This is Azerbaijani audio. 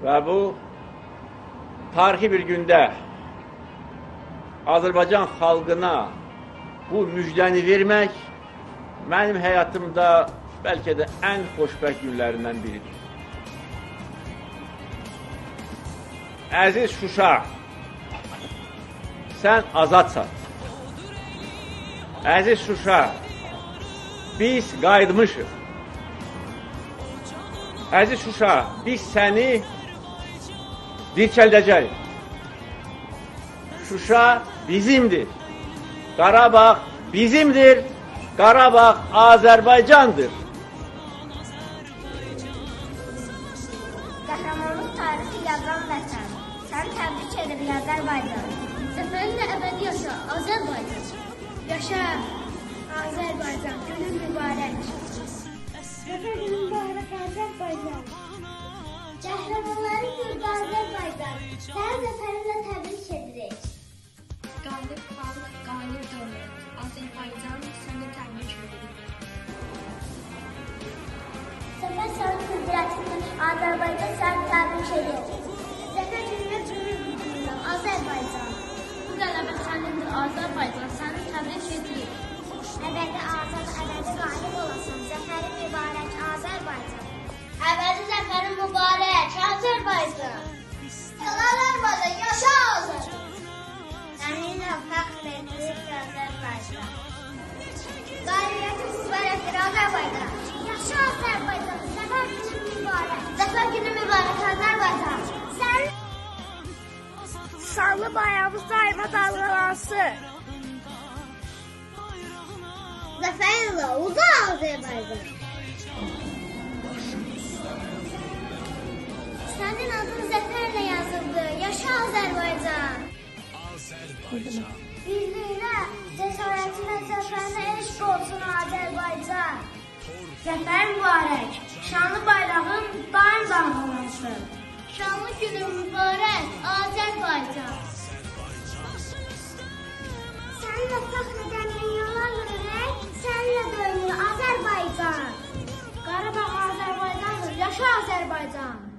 Və bu tarixi bir gündə Azərbaycan xalqına bu müjdəni vermək mənim həyatımda bəlkə də ən xoşbəxt günlərindən biridir. Əziz Şuşa, sən azadsan. Əziz Şuşa, biz qayıtmışıq. Əziz Şuşa, biz səni dirçəldəcəyik. Şuşa bizimdir. Qarabağ bizimdir. Qarabağ Azərbaycandır. Qəhrəmanlıq tarixi yazan vətən, sən təbrik edir Azərbaycan. Zəfərinlə əbədi yaşa, Azərbaycan. Yaşa, Azərbaycan, günün mübarək. Zəfər günün mübarək, Azərbaycan. Qəhrəmanların yurdu Azərbaycan, sən zəfərinlə təbrik edirik. Qalib xalq, qalib dövlət. Azərbaycan səni təbrik edirik. Zəfər sənin qüdrətinlə Azərbaycan səni təbrik edir. Zəfər gününə cümür bütünlüyüm, Azərbaycan. Bu qələbə sənindir, Azərbaycan səni təbrik edirik. Əbədi azad, əbədi qalib olasın, zəfərin mübarək Azərbaycan. Əbədi zəfərin mübarək, Azərbaycan. Azərbaycan, yaşa Azərbaycan. Səninlə fəxr edirik Azərbaycan. Qalibiyyətin mübarəkdir Azərbaycan. Yaşa Azərbaycan, zəfər günü mübarək. Zəfər günü mübarək, Azərbaycan. Sən şanlı bayrağımız daima dalgalansın. Zəfərlə uza Azərbaycan. Sənin adın zəfərlə yazıldı. Yaşa Azərbaycan. Birliyinə, cəsarətinə, zəfərinə eşq olsun Azərbaycan. Zəfər mübarək, şanlı bayrağın daim dalgalansın. Şanlı günün mübarək Azərbaycan. Səninlə fəxr edən dünyalar görək, səninlə döyünür Azərbaycan. Qarabağ Azərbaycandır, yaşa Azərbaycan.